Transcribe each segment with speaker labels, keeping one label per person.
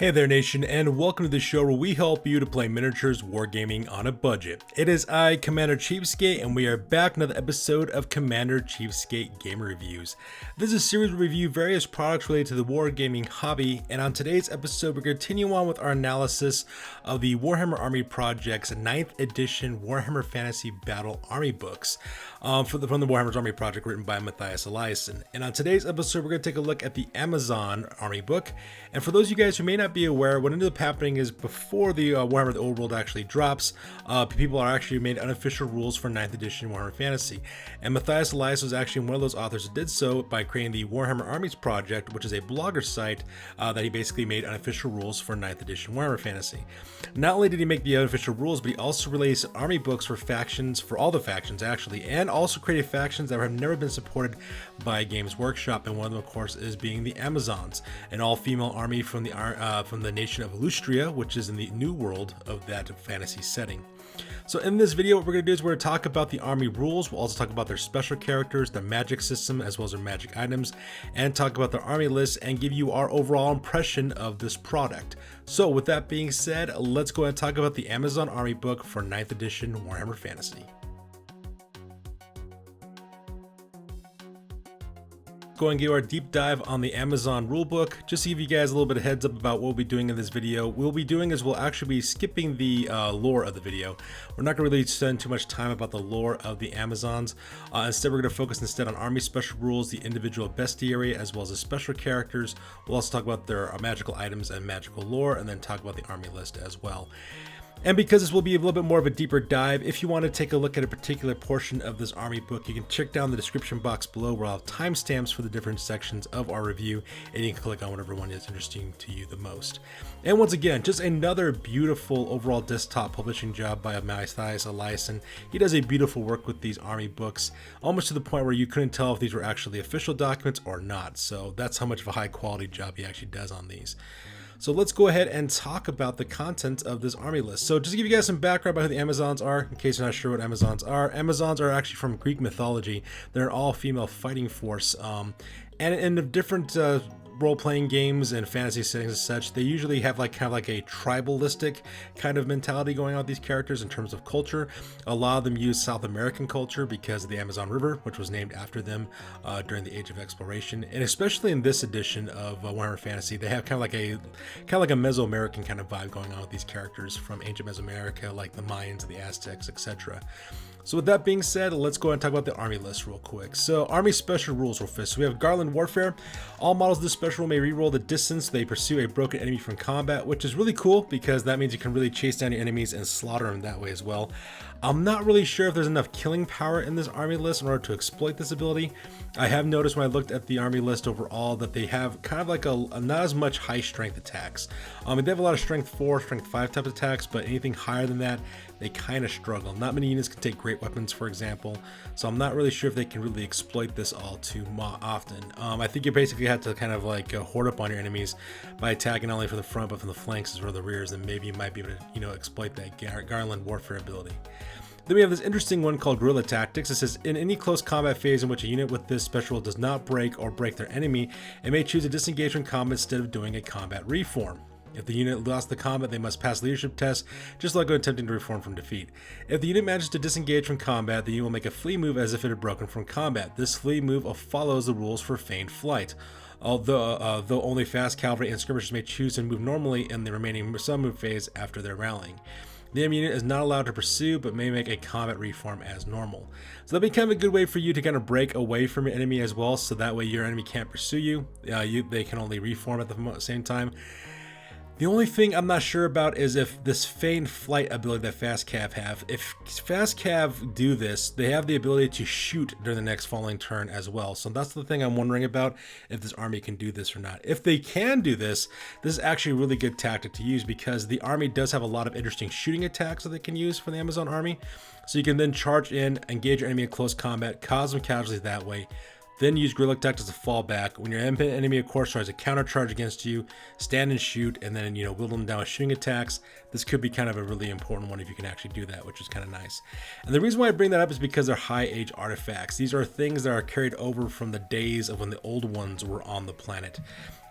Speaker 1: Hey there nation, and welcome to the show where we help you to play miniatures wargaming on a budget. It is I, Commander Cheapskate, and we are back with another episode of Commander Cheapskate Gamer Reviews. This is a series where we review various products related to the wargaming hobby, and on today's episode we continue on with our analysis of the Warhammer Army Project's 9th edition Warhammer Fantasy Battle Army books from the Warhammer's Army Project, written by Matthias Eliasson. And on today's episode we're going to take a look at the Amazon Army book, and for those of you guys who may not be aware, what ended up happening is before the Warhammer the Old World actually drops, people are actually made unofficial rules for 9th edition Warhammer Fantasy. And Matthias Eliasson was actually one of those authors who did so by creating the Warhammer Armies Project, which is a blogger site that he basically made unofficial rules for 9th edition Warhammer Fantasy. Not only did he make the unofficial rules, but he also released army books for factions, for all the factions actually, and also created factions that have never been supported by Games Workshop, and one of them of course is being the Amazons, an all-female army from the nation of Lustria, which is in the new world of that fantasy setting. So in this video, what we're going to do is we're going to talk about the army rules. We'll also talk about their special characters, their magic system, as well as their magic items, and talk about their army list and give you our overall impression of this product. So with that being said, let's go ahead and talk about the Amazon Army book for 9th edition Warhammer Fantasy. Go and give our deep dive on the Amazon rulebook. Just to give you guys a little bit of heads up about what we'll be doing in this video. What we'll be doing is we'll actually be skipping the lore of the video. We're not going to really spend too much time about the lore of the Amazons. Instead, we're going to focus instead on army special rules, the individual bestiary, as well as the special characters. We'll also talk about their magical items and magical lore, and then talk about the army list as well. And because this will be a little bit more of a deeper dive, if you want to take a look at a particular portion of this army book, you can check down the description box below where I'll have timestamps for the different sections of our review, and you can click on whatever one is interesting to you the most. And once again, just another beautiful overall desktop publishing job by Matthias Eliasson. He does a beautiful work with these army books, almost to the point where you couldn't tell if these were actually official documents or not. So that's how much of a high quality job he actually does on these. So let's go ahead and talk about the content of this army list. So just to give you guys some background about who the Amazons are, in case you're not sure what Amazons are actually from Greek mythology. They're an all-female fighting force, and in the different role-playing games and fantasy settings and such, they usually have kind of like a tribalistic kind of mentality going on with these characters in terms of culture. A lot of them use South American culture because of the Amazon River, which was named after them during the Age of Exploration. And especially in this edition of Warhammer Fantasy, they have kind of like a Mesoamerican kind of vibe going on with these characters from ancient Mesoamerica, like the Mayans, the Aztecs, etc. So with that being said, let's go and talk about the army list real quick. So army special rules real fast. So we have Garland Warfare. All models of this special rule may reroll the distance they pursue a broken enemy from combat, which is really cool because that means you can really chase down your enemies and slaughter them that way as well. I'm not really sure if there's enough killing power in this army list in order to exploit this ability. I have noticed when I looked at the army list overall that they have kind of like a not as much high strength attacks. They have a lot of strength 4, strength 5 type attacks, but anything higher than that, they kind of struggle. Not many units can take great weapons, for example, so I'm not really sure if they can really exploit this all too often. I think you basically have to kind of like hoard up on your enemies by attacking not only from the front but from the flanks as well as the rears, and maybe you might be able to exploit that Garland Warfare ability. Then we have this interesting one called Guerrilla Tactics. It says, in any close combat phase in which a unit with this special rule does not break their enemy, it may choose to disengage from combat instead of doing a combat reform. If the unit lost the combat, they must pass leadership tests, just like when attempting to reform from defeat. If the unit manages to disengage from combat, the unit will make a flee move as if it had broken from combat. This flee move follows the rules for feigned flight. Though only fast cavalry and skirmishers may choose to move normally in the remaining sub-move phase after their rallying. The enemy unit is not allowed to pursue, but may make a combat reform as normal. So that'd be kind of a good way for you to kind of break away from your enemy as well, so that way your enemy can't pursue you. They can only reform at the same time. The only thing I'm not sure about is if this feigned flight ability that Fast Cav have. If Fast Cav do this, they have the ability to shoot during the next following turn as well. So that's the thing I'm wondering about, if this army can do this or not. If they can do this, this is actually a really good tactic to use because the army does have a lot of interesting shooting attacks that they can use for the Amazon army. So you can then charge in, engage your enemy in close combat, cause them casualties that way, Then use guerrilla tactics to fall back. When your enemy, of course, tries to countercharge against you, stand and shoot, and then, whittle them down with shooting attacks. This could be kind of a really important one if you can actually do that, which is kind of nice. And the reason why I bring that up is because they're high age artifacts. These are things that are carried over from the days of when the old ones were on the planet.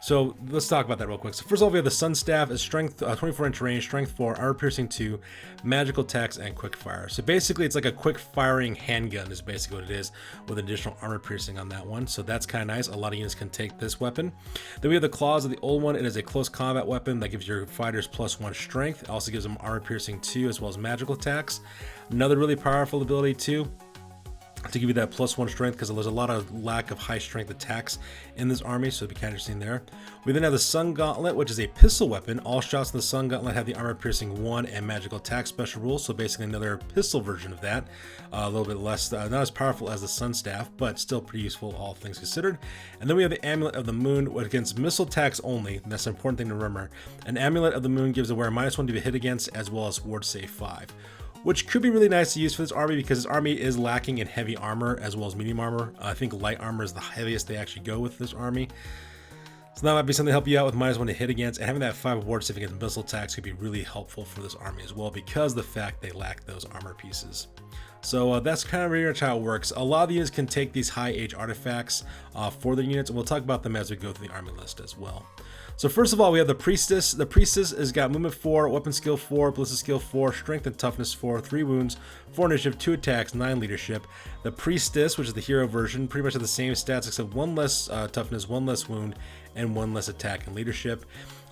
Speaker 1: So let's talk about that real quick. So first of all, we have the Sun Staff, is strength 24-inch range, strength 4, armor piercing 2, magical attacks, and quick fire. So basically, it's like a quick firing handgun is basically what it is, with additional armor piercing on that one. So that's kind of nice. A lot of units can take this weapon. Then we have the Claws of the old one. It is a close combat weapon that gives your fighters +1 strength. It also gives them armor piercing 2 as well as magical attacks. Another really powerful ability too, to give you that +1 strength, because there's a lot of lack of high strength attacks in this army, so it'd be kind of interesting there. We then have the Sun Gauntlet, which is a pistol weapon. All shots in the Sun Gauntlet have the armor piercing 1 and magical attack special rules, so basically another pistol version of that. A little bit less, not as powerful as the Sun Staff, but still pretty useful, all things considered. And then we have the Amulet of the Moon, which against missile attacks only, and that's an important thing to remember. An Amulet of the Moon gives a wearer -1 to be hit against, as well as ward save 5. Which could be really nice to use for this army, because this army is lacking in heavy armor as well as medium armor. I think light armor is the heaviest they actually go with this army. So that might be something to help you out with -1 to hit against, and having that 5 ward save against missile attacks could be really helpful for this army as well, because of the fact they lack those armor pieces. So that's kind of pretty much how it works. A lot of the units can take these high age artifacts for their units, and we'll talk about them as we go through the army list as well. So first of all, we have the Priestess. The Priestess has got movement 4, weapon skill 4, ballistic skill 4, strength and toughness 4, 3 wounds, 4 initiative, 2 attacks, 9 leadership. The Priestess, which is the hero version, pretty much has the same stats except 1 less toughness, 1 less wound, and 1 less attack and leadership.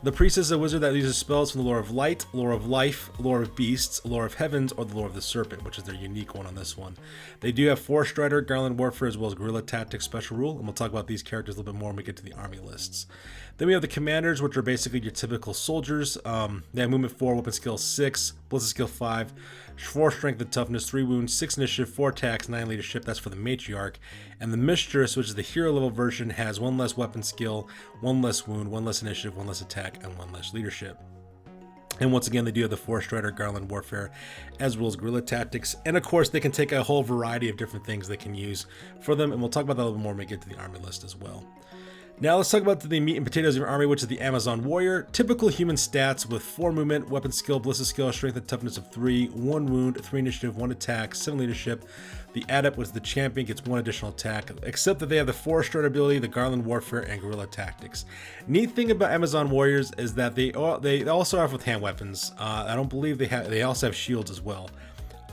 Speaker 1: The Priestess is a wizard that uses spells from the lore of light, lore of life, lore of beasts, lore of heavens, or the lore of the serpent, which is their unique one on this one. They do have Force Strider, Garland Warfare, as well as Guerrilla Tactics special rule, and we'll talk about these characters a little bit more when we get to the army lists. Then we have the Commanders, which are basically your typical soldiers. They have movement 4, weapon skill 6, ballistic skill 5, 4 strength and toughness, 3 wounds, 6 initiative, 4 attacks, 9 leadership. That's for the Matriarch. And the Mistress, which is the hero level version, has 1 less weapon skill, 1 less wound, 1 less initiative, 1 less attack, and 1 less leadership. And once again, they do have the Force Strider, Garland Warfare, as well as Guerrilla Tactics. And of course, they can take a whole variety of different things they can use for them. And we'll talk about that a little bit more when we get to the army list as well. Now let's talk about the meat and potatoes of your army, which is the Amazon Warrior. Typical human stats with 4 movement, weapon skill, ballistic skill, strength and toughness of 3, 1 wound, 3 initiative, 1 attack, 7 leadership. The Adept, was the champion, gets 1 additional attack, except that they have the Force Strider ability, the Garland Warfare, and Guerrilla Tactics. Neat thing about Amazon Warriors is that they all start off with hand weapons. I don't believe they also have shields as well.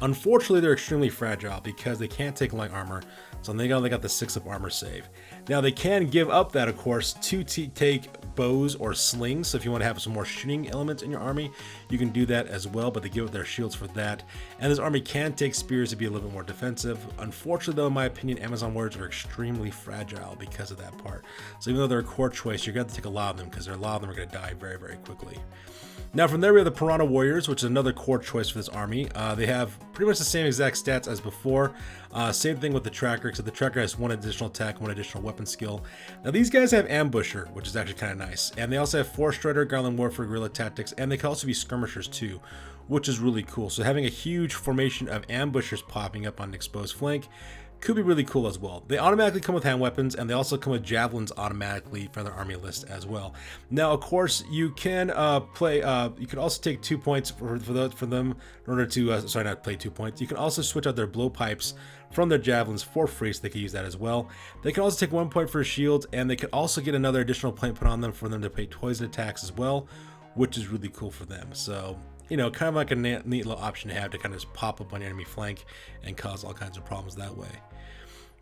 Speaker 1: Unfortunately, they're extremely fragile because they can't take light armor, so they got the 6 of armor save. Now they can give up that, of course, to take bows or slings. So if you want to have some more shooting elements in your army, you can do that as well, but they give up their shields for that. And this army can take spears to be a little bit more defensive. Unfortunately, though, in my opinion, Amazon Warriors are extremely fragile because of that part. So even though they're a core choice, you're going to have to take a lot of them, because a lot of them are going to die very, very quickly. Now from there we have the Piranha Warriors, which is another core choice for this army. They have pretty much the same exact stats as before. Same thing with the Tracker, except the Tracker has 1 additional attack, 1 additional weapon skill. Now these guys have Ambusher, which is actually kind of nice. And they also have Force Strider, Garland Warfare, Guerrilla Tactics, and they can also be Skirmishers too, which is really cool. So having a huge formation of Ambushers popping up on an exposed flank could be really cool as well. They automatically come with hand weapons, and they also come with javelins automatically for their army list as well. Now, of course, you can you can also take 2 points for them in order to sorry, not play 2 points. You can also switch out their blowpipes from their javelins for free, so they can use that as well. They can also take 1 point for a shield, and they can also get another additional point put on them for them to pay poison attacks as well, which is really cool for them. So, you know, kind of like a neat little option to have to kind of just pop up on your enemy flank and cause all kinds of problems that way.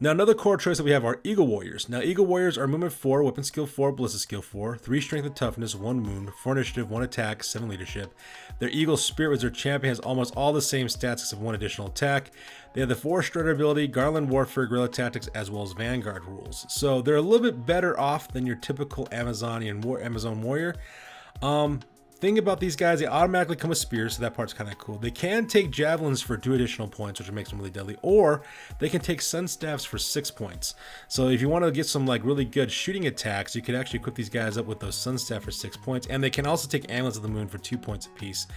Speaker 1: Now, another core choice that we have are Eagle Warriors. Now, Eagle Warriors are movement 4, weapon skill 4, ballistic skill 4, 3 strength and toughness, 1 wound, 4 initiative, 1 attack, 7 leadership. Their Eagle Spirit Wizard champion has almost all the same stats except 1 additional attack. They have the Force Strider ability, Garland Warfare, Guerrilla Tactics, as well as Vanguard rules. So they're a little bit better off than your typical Amazon Warrior. thing about these guys, they automatically come with spears, so that part's kind of cool. They can take javelins for 2 additional points, which makes them really deadly, or they can take sun staffs for 6 points. So if you want to get some like really good shooting attacks, you could actually equip these guys up with those sun staff for 6 points, and they can also take amulets of the moon for 2 points apiece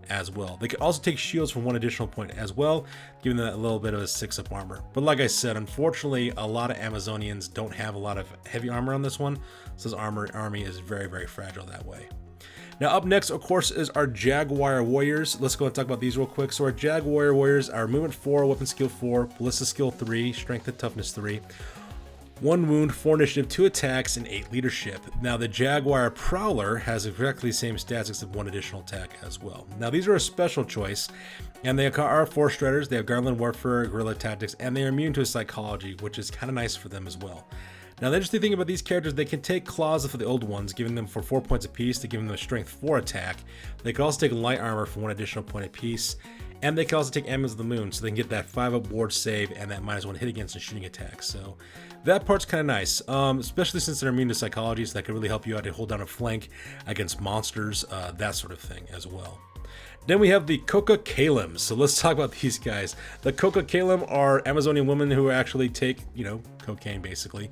Speaker 1: as well. They could also take shields for 1 additional point as well, giving them a little bit of a 6-up armor. But like I said, unfortunately, a lot of Amazonians don't have a lot of heavy armor on this one, so this army is very, very fragile that way. Now up next, of course, is our Jaguar Warriors. Let's go and talk about these real quick. So our Jaguar Warriors are movement 4, weapon skill 4, ballista skill 3, strength and toughness 3, 1 wound, 4 initiative, 2 attacks, and 8 leadership. Now the Jaguar Prowler has exactly the same stats except 1 additional attack as well. Now these are a special choice, and they are 4 Striders. They have Garland Warfare, Guerrilla Tactics, and they are immune to Psychology, which is kind of nice for them as well. Now the interesting thing about these characters, they can take Claws for the old ones, giving them for 4 points apiece to give them a strength 4 attack. They can also take light armor for 1 additional point apiece, and they can also take Amulets of the Moon, so they can get that 5-up ward save and that -1 hit against and shooting attacks. So that part's kind of nice, especially since they're immune to Psychology, so that could really help you out to hold down a flank against monsters, that sort of thing as well. Then we have the Coca Kalims. So let's talk about these guys. The Coca Kalim are Amazonian women who actually take, cocaine basically.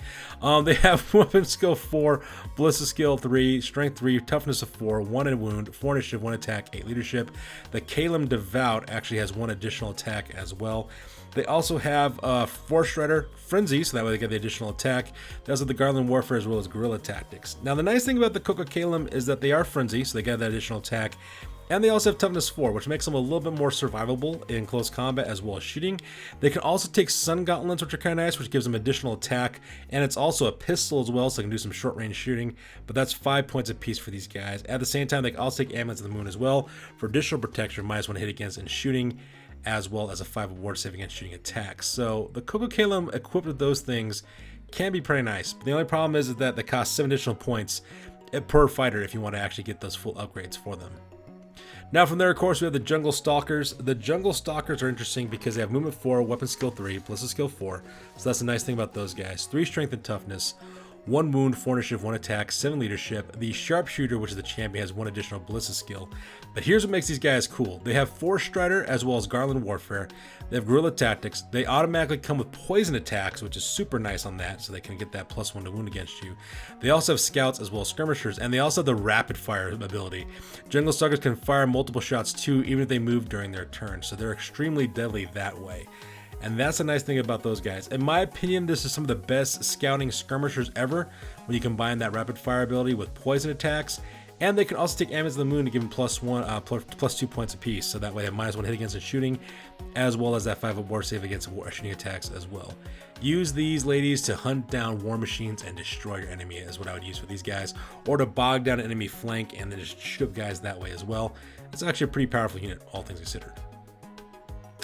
Speaker 1: They have weapon skill 4, ballista skill 3, strength 3, toughness of 4, 1 in wound, 4 initiative, 1 attack, 8 leadership. The Kalim Devout actually has 1 additional attack as well. They also have 4 Strider Frenzy, so that way they get the additional attack. They also have the Garland Warfare as well as Guerrilla Tactics. Now the nice thing about the Coca Kalim is that they are Frenzy, so they get that additional attack. And they also have toughness 4, which makes them a little bit more survivable in close combat as well as shooting. They can also take Sun Gauntlets, which are kind of nice, which gives them additional attack. And it's also a pistol as well, so they can do some short range shooting. But that's 5 points apiece for these guys. At the same time, they can also take Amulets of the Moon as well for additional protection, -1 hit against and shooting, as well as a 5 ward save against shooting attacks. So the Coca Kalim equipped with those things can be pretty nice. But the only problem is that they cost 7 additional points per fighter if you want to actually get those full upgrades for them. Now from there, of course, we have the Jungle Stalkers. The Jungle Stalkers are interesting because they have movement 4, weapon skill 3, ballista skill 4. So that's the nice thing about those guys. 3 strength and toughness, 1 wound, 4 initiative, 1 attack, 7 leadership. The Sharpshooter, which is the champion, has 1 additional ballista skill. But here's what makes these guys cool. They have 4 Strider as well as Garland Warfare. They have Guerrilla Tactics. They automatically come with poison attacks, which is super nice on that, so they can get that +1 to wound against you. They also have Scouts as well as Skirmishers, and they also have the Rapid Fire ability. Jungle Stalkers can fire multiple shots too, even if they move during their turn, so they're extremely deadly that way. And that's the nice thing about those guys. In my opinion, this is some of the best scouting skirmishers ever when you combine that rapid fire ability with poison attacks. And they can also take Amulets of the Moon to give them +2 points apiece. So that way they have -1 hit against and shooting, as well as that 5-up war save against shooting attacks as well. Use these ladies to hunt down war machines and destroy your enemy is what I would use for these guys. Or to bog down an enemy flank and then just shoot up guys that way as well. It's actually a pretty powerful unit, all things considered.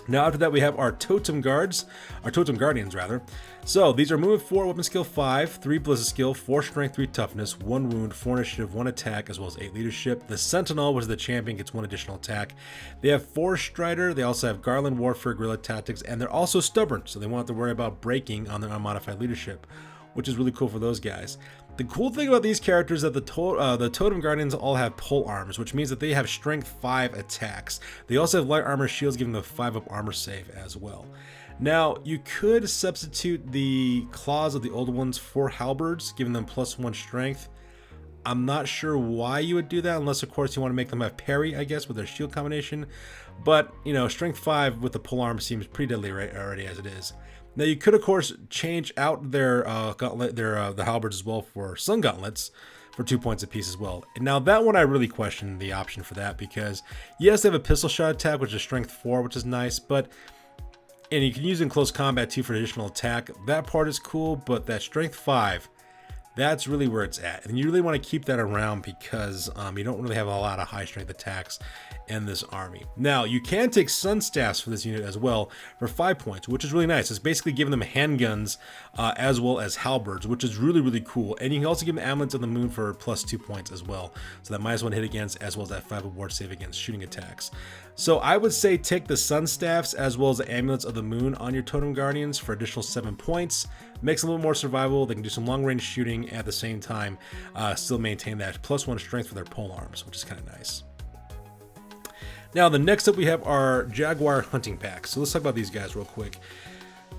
Speaker 1: Now after that we have our Totem Guardians rather. So these are movement 4, weapon skill 5, 3 ballista skill, 4 strength, 3 toughness, 1 wound, 4 initiative, 1 attack, as well as 8 leadership. The Sentinel, which is the champion, gets 1 additional attack. They have 4 Strider, they also have Garland Warfare, Guerrilla Tactics, and they're also stubborn, so they won't have to worry about breaking on their unmodified leadership, which is really cool for those guys. The cool thing about these characters is that the Totem Guardians all have pole arms, which means that they have strength 5 attacks. They also have light armor shields, giving them a 5-up armor save as well. Now, you could substitute the claws of the old ones for halberds, giving them +1 strength. I'm not sure why you would do that, unless of course you want to make them have parry, I guess, with their shield combination. But, strength 5 with the pole arm seems pretty deadly already as it is. Now you could of course change out their the halberds as well for Sun Gauntlets for 2 points apiece as well. And now that one I really question the option for that, because yes, they have a pistol shot attack, which is strength 4, which is nice, and you can use it in close combat too for additional attack. That part is cool, but that strength 5, that's really where it's at, and you really want to keep that around because you don't really have a lot of high strength attacks in this army. Now you can take Sun Staffs for this unit as well for 5 points, which is really nice. It's basically giving them handguns as well as halberds, which is really cool. And you can also give them Amulets of the Moon for +2 points as well, so that -1 hit against as well as that 5 ward save against shooting attacks. So I would say take the Sun Staffs as well as the Amulets of the Moon on your Totem Guardians for additional 7 points. Makes them a little more survivable. They can do some long range shooting strong, at the same time still maintain that +1 strength for their pole arms, which is kind of nice. Now, the next up we have our Jaguar hunting pack. So let's talk about these guys real quick.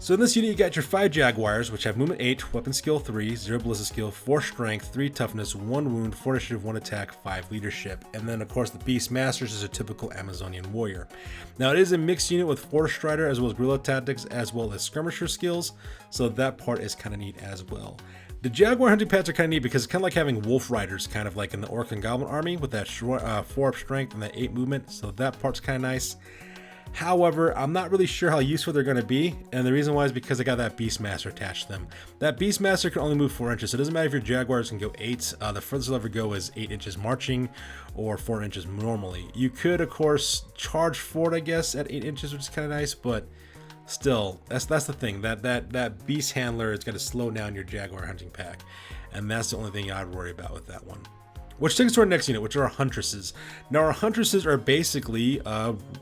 Speaker 1: So in this unit, you got your 5 Jaguars, which have movement 8, weapon skill 3, 0 ballistic skill, 4 strength, 3 toughness, 1 wound, 4 initiative, 1 attack, 5 leadership. And then, of course, the Beast Masters is a typical Amazonian warrior. Now, it is a mixed unit with Force Strider as well as guerrilla tactics as well as skirmisher skills, so that part is kind of neat as well. The Jaguar hunting packs are kind of neat because it's kind of like having Wolf Riders, kind of like in the Orc and Goblin army with that 4 up strength and that 8 movement, so that part's kind of nice. However, I'm not really sure how useful they're going to be, and the reason why is because I got that Beastmaster attached to them. That Beastmaster can only move 4 inches, so it doesn't matter if your Jaguars can go 8. The furthest they'll ever go is 8 inches marching, or 4 inches normally. You could, of course, charge forward, I guess, at 8 inches, which is kind of nice, but still, that's the thing. That Beast Handler is going to slow down your Jaguar hunting pack, and that's the only thing I'd worry about with that one. Which takes us to our next unit, which are our Huntresses. Now, our Huntresses are basically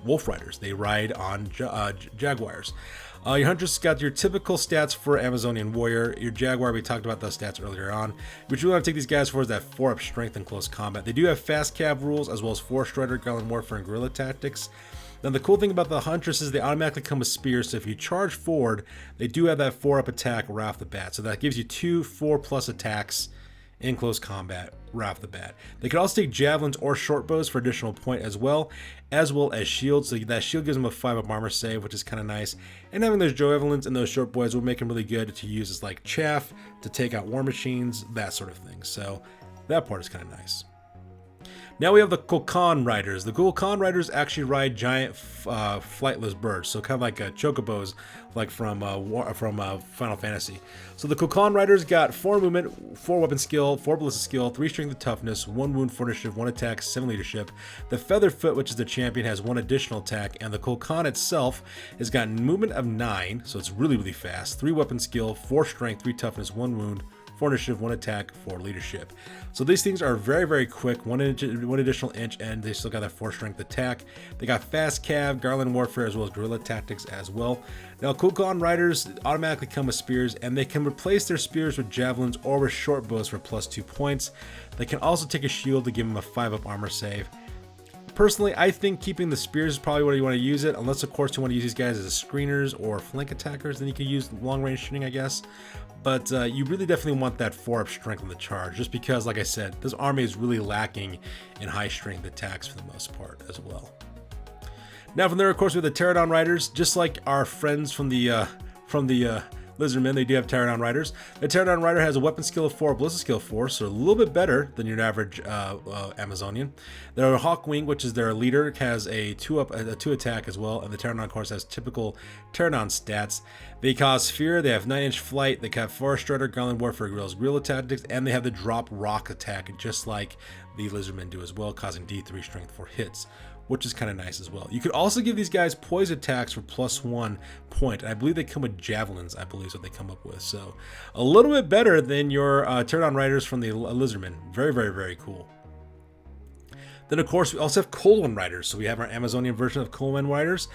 Speaker 1: Wolf Riders. They ride on Jaguars. Your Huntress got your typical stats for Amazonian Warrior. Your Jaguar, we talked about those stats earlier on. What you want to take these guys for is that 4 up strength in close combat. They do have fast cav rules as well as Force Strider, Garland Warfare, and guerrilla tactics. Now, the cool thing about the Huntresses, they automatically come with spears, so if you charge forward, they do have that 4 up attack right off the bat. So that gives you 2 4+ attacks in close combat right off the bat. They can also take javelins or short bows for additional point as well as shields. So that shield gives them a 5 up armor save, which is kind of nice. And having those javelins and those short bows will make them really good to use as like chaff, to take out war machines, that sort of thing. So that part is kind of nice. Now we have the Kokon Riders. The Kokon Riders actually ride giant flightless birds, so kind of like chocobos, like from Final Fantasy. So the Kokon Riders got 4 movement, 4 weapon skill, 4 ballistic skill, 3 strength and toughness, 1 wound, 4 initiative, 1 attack, 7 leadership. The Featherfoot, which is the champion, has 1 additional attack, and the Kokon itself has got movement of 9, so it's really, really fast. 3 weapon skill, 4 strength, 3 toughness, 1 wound, 4 initiative, 1 attack, 4 leadership. So these things are very, very quick. 1 additional inch, and they still got that 4 strength attack. They got fast cav, Garland Warfare, as well as guerrilla tactics as well. Now, Kokon Riders automatically come with spears, and they can replace their spears with javelins or with short bows for +2 points. They can also take a shield to give them a 5 up armor save. Personally, I think keeping the spears is probably where you want to use it, unless of course you want to use these guys as screeners or flank attackers, then you can use long range shooting, I guess. But you really definitely want that 4 up strength on the charge, just because, like I said, this army is really lacking in high strength attacks for the most part as well. Now from there, of course, we have the Pterodon Riders, just like our friends from the Lizardmen. They do have Pterodon Riders. The Pterodon Rider has a weapon skill of 4, ballistic skill of 4, so a little bit better than your average Amazonian. Their Hawkwing, which is their leader, has a 2 attack as well, and the Pterodon, of course, has typical Pterodon stats. They cause fear, they have 9-inch flight, they have Forest Strider, Garland Warfare, guerrilla tactics, and they have the drop rock attack, just like the Lizardmen do as well, causing D3 strength for hits, which is kind of nice as well. You could also give these guys poison attacks for +1 point. And I believe they come with javelins, I believe is what they come up with. So a little bit better than your Pterodon Riders from the Lizardmen. Very, very, very cool. Then, of course, we also have Cold Wind Riders. So we have our Amazonian version of Cold Wind Riders.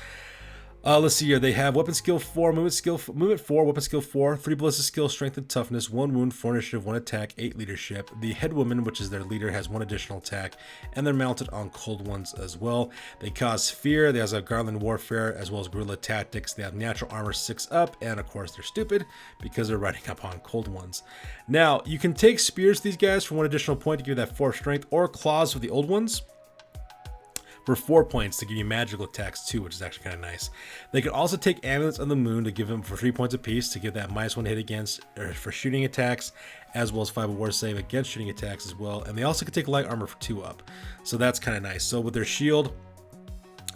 Speaker 1: Let's see here. They have weapon skill 4, movement 4, weapon skill 4, 3 ballistic skill, strength and toughness, 1 wound, 4 initiative, 1 attack, 8 leadership. The Headwoman, which is their leader, has 1 additional attack, and they're mounted on cold ones as well. They cause fear. They have Garland Warfare as well as guerrilla tactics. They have natural armor 6 up, and of course they're stupid because they're riding up on cold ones. Now you can take spears to these guys for 1 additional point to give you that 4 strength, or claws with the old ones for 4 points to give you magical attacks too, which is actually kind of nice. They can also take Amulets on the Moon to give them for 3 points apiece to give that -1 hit against or for shooting attacks, as well as 5 war save against shooting attacks as well. And they also can take light armor for 2 up, so that's kind of nice. So with their shield,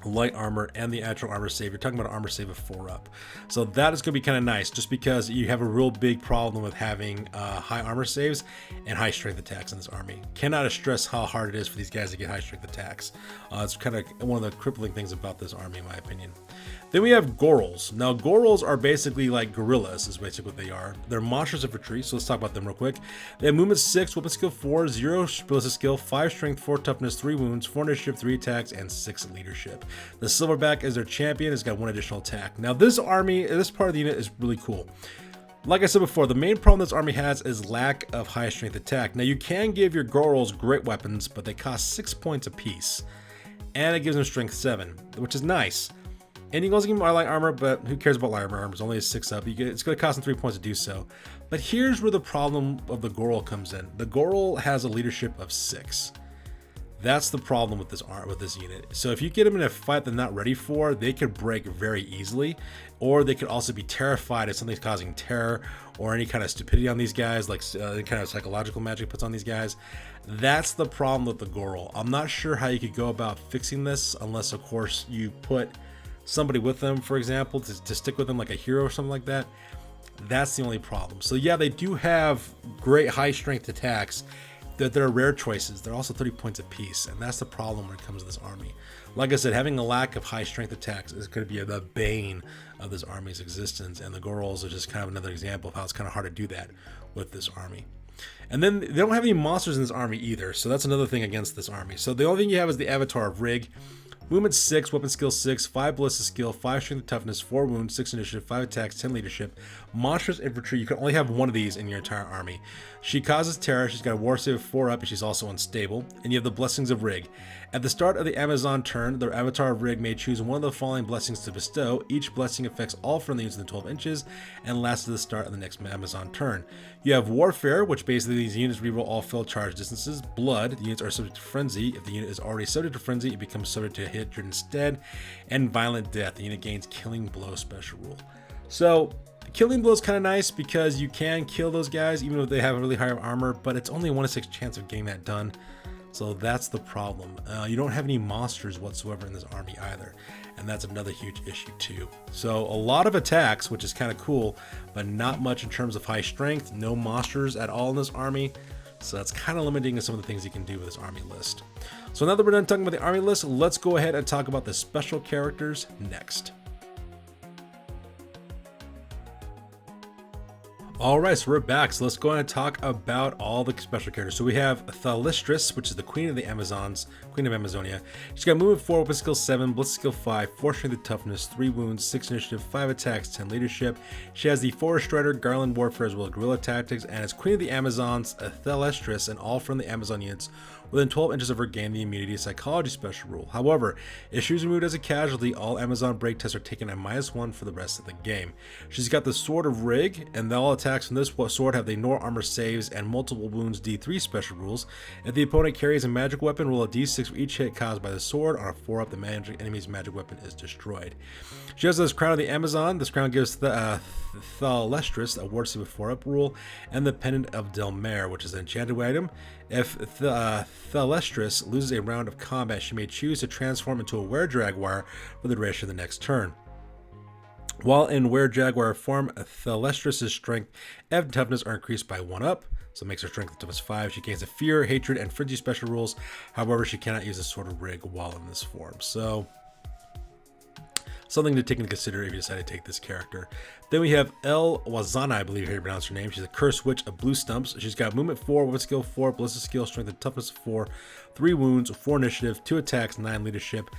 Speaker 1: light armor, and the actual armor save, you're talking about an armor save of 4 up. So that is going to be kind of nice, just because you have a real big problem with having high armor saves and high strength attacks in this army. Cannot stress how hard it is for these guys to get high strength attacks. It's kind of one of the crippling things about this army, in my opinion. Then we have Gorals. Now, Gorals are basically like gorillas, is basically what they are. They're monsters of retreat, so let's talk about them real quick. They have movement 6, weapon skill 4, 0 ballistic skill, 5 strength, 4 toughness, 3 wounds, 4 initiative, 3 attacks, and 6 leadership. The Silverback is their champion, has got 1 additional attack. Now, this army, this part of the unit is really cool. Like I said before, the main problem this army has is lack of high strength attack. Now you can give your Gorals great weapons, but they cost 6 points apiece. And it gives them strength 7, which is nice. And you can also give them light armor, but who cares about light armor? It's only a 6 up. It's going to cost them 3 points to do so. But here's where the problem of the Goral comes in. The Goral has a leadership of 6. That's the problem with this unit. So if you get them in a fight they're not ready for, they could break very easily, or they could also be terrified if something's causing terror or any kind of stupidity on these guys, like any kind of psychological magic puts on these guys. That's the problem with the Goral. I'm not sure how you could go about fixing this, unless of course you put somebody with them, for example, to stick with them like a hero or something like that. That's the only problem. So yeah, they do have great high strength attacks. They're rare choices. They're also 30 points apiece, and that's the problem when it comes to this army. Like I said, having a lack of high strength attacks is going to be the bane of this army's existence, and the Gorals are just kind of another example of how it's kind of hard to do that with this army. And then they don't have any monsters in this army either, so that's another thing against this army. So the only thing you have is the Avatar of Rig. Movement 6, weapon skill 6, 5 ballistic skill, 5 strength and toughness, 4 wounds, 6 initiative, 5 attacks, 10 leadership. Monstrous infantry, you can only have one of these in your entire army. She causes terror, she's got a war save of 4 up, and she's also unstable. And you have the blessings of Rig. At the start of the Amazon turn, the Avatar of Rig may choose one of the following blessings to bestow. Each blessing affects all friendly units within 12 inches and lasts to the start of the next Amazon turn. You have Warfare, which basically these units reroll all filled charge distances. Blood, the units are subject to Frenzy. If the unit is already subject to Frenzy, it becomes subject to Hatred instead. And Violent Death, the unit gains Killing Blow special rule. So Killing Blow is kind of nice because you can kill those guys even if they have a really high armor, but it's only a 1 in 6 chance of getting that done. So that's the problem. You don't have any monsters whatsoever in this army either, and that's another huge issue too. So a lot of attacks, which is kind of cool, but not much in terms of high strength. No monsters at all in this army, so that's kind of limiting some of the things you can do with this army list. So now that we're done talking about the army list, let's go ahead and talk about the special characters next. Alright, so we're back, so let's go ahead and talk about all the special characters. So we have Thalistris, which is the Queen of the Amazons, Queen of Amazonia. She's got movement 4, weapon skill 7, ballistic skill 5, 4 strength and toughness, 3 wounds, 6 initiative, 5 attacks, 10 leadership. She has the Forest Strider, Garland Warfare, as well as Guerrilla Tactics, and as Queen of the Amazons, Thalistris and all from the Amazon units within 12 inches of her gain the immunity psychology special rule. However, if she was removed as a casualty, all Amazon break tests are taken at -1 for the rest of the game. She's got the Sword of Rig, and all attacks from this sword have the ignore armor saves and multiple wounds D3 special rules. If the opponent carries a magic weapon, roll a D6 for each hit caused by the sword. On a 4 up, the enemy's magic weapon is destroyed. She has this Crown of the Amazon. This crown gives Thalestris a ward save with 4 up rule, and the Pendant of Delmare, which is an enchanted item. If Thalestris loses a round of combat, she may choose to transform into a Were-Jaguar for the duration of the next turn. While in Were-Jaguar form, Thalestris' strength and toughness are increased by 1 up, so it makes her strength and toughness 5. She gains a Fear, Hatred, and Frenzy special rules. However, she cannot use a Sword of Rig while in this form. So something to take into consider if you decide to take this character. Then we have El Wazana, I believe how you pronounce her name. She's a Cursed Witch of Blue Stumps. She's got movement 4, weapon skill 4, ballistic skill, strength and toughness 4, 3 wounds, 4 initiative, 2 attacks, 9 leadership.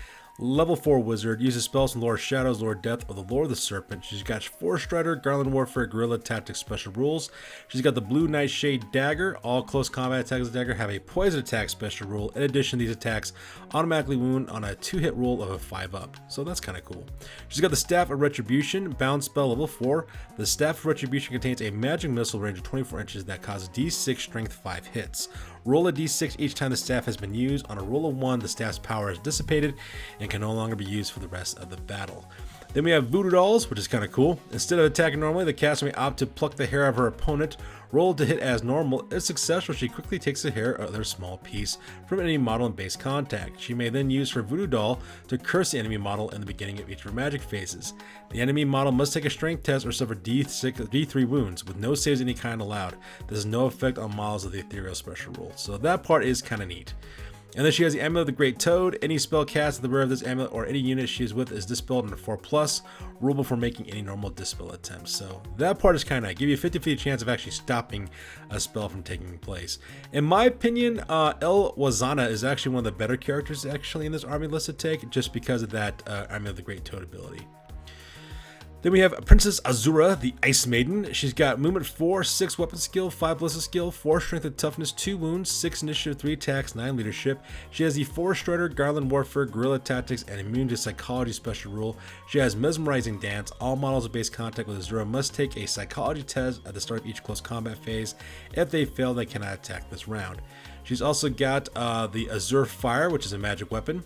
Speaker 1: Level 4 wizard, uses spells from Lord of Shadows, Lord of Death, or the Lord of the Serpent. She's got Forest Strider, Garland Warfare, Guerrilla Tactics special rules. She's got the Blue Nightshade Dagger. All close combat attacks with the dagger have a poison attack special rule. In addition, these attacks automatically wound on a 2-hit roll of a 5 up. So that's kind of cool. She's got the Staff of Retribution, bound spell level 4. The Staff of Retribution contains a magic missile range of 24 inches that causes D6 strength 5 hits. Roll a D6 each time the staff has been used. On a roll of 1, the staff's power is dissipated and can no longer be used for the rest of the battle. Then we have Voodoo Dolls, which is kind of cool. Instead of attacking normally, the caster may opt to pluck the hair of her opponent. Roll to hit as normal. If successful, she quickly takes the hair of their small piece from any model in base contact. She may then use her Voodoo Doll to curse the enemy model in the beginning of each of her magic phases. The enemy model must take a strength test or suffer D3 wounds, with no saves of any kind allowed. This has no effect on models of the Ethereal special rule. So that part is kind of neat. And then she has the Amulet of the Great Toad. Any spell cast at the rear of this amulet or any unit she is with is dispelled under 4+. Rule before making any normal dispel attempts. So that part is kind of nice. Give you a 50-50 chance of actually stopping a spell from taking place. In my opinion, El Wazana is actually one of the better characters actually in this army list to take, just because of that Amulet of the Great Toad ability. Then we have Princess Azura, the Ice Maiden. She's got movement 4, 6 weapon skill, 5 ballistic skill, 4 strength and toughness, 2 wounds, 6 initiative, 3 attacks, 9 leadership. She has the 4 Strider, Garland Warfare, Guerrilla Tactics, and Immune to Psychology special rule. She has Mesmerizing Dance. All models of base contact with Azura must take a psychology test at the start of each close combat phase. If they fail, they cannot attack this round. She's also got the Azure Fire, which is a magic weapon.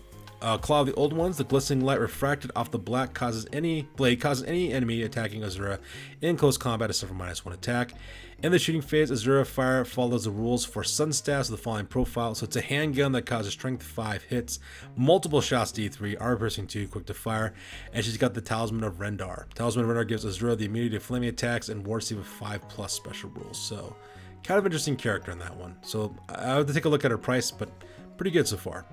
Speaker 1: Claw of the Old Ones, the glistening light refracted off the blade causes any enemy attacking Azura in close combat to suffer -1 attack. In the shooting phase, Azura Fire follows the rules for Sun Staffs with the following profile. So it's a handgun that causes strength 5 hits, multiple shots D3, armor piercing 2, quick to fire, and she's got the Talisman of Rendar. Talisman of Rendar gives Azura the immunity to flaming attacks and War Sea with 5+ special rules. So kind of interesting character in that one. So I have to take a look at her price, but pretty good so far.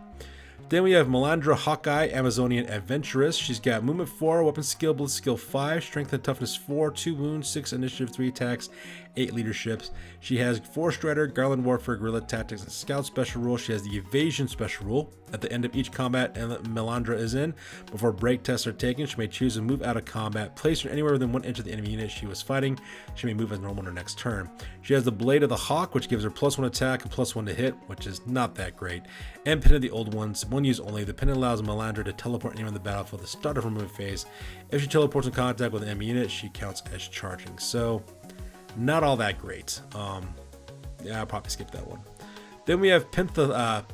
Speaker 1: Then we have Melandra Hawkeye, Amazonian Adventuress. She's got movement 4, weapon skill, blitz skill 5, strength and toughness 4, 2 wounds, 6 initiative, 3 attacks, 8 leaderships. She has 4 Strider, Garland Warfare, Guerrilla Tactics, and Scout special rule. She has the Evasion special rule. At the end of each combat Melandra is in, before break tests are taken, she may choose to move out of combat, place her anywhere within 1 inch of the enemy unit she was fighting. She may move as normal in her next turn. She has the Blade of the Hawk, which gives her +1 attack and +1 to hit, which is not that great. And Pin of the Old Ones, 1 use only. The pin allows Melandra to teleport anywhere in the battlefield at the start of her movement phase. If she teleports in contact with an enemy unit, she counts as charging. So, not all that great. Yeah, I'll probably skip that one. Then we have Penthesilea,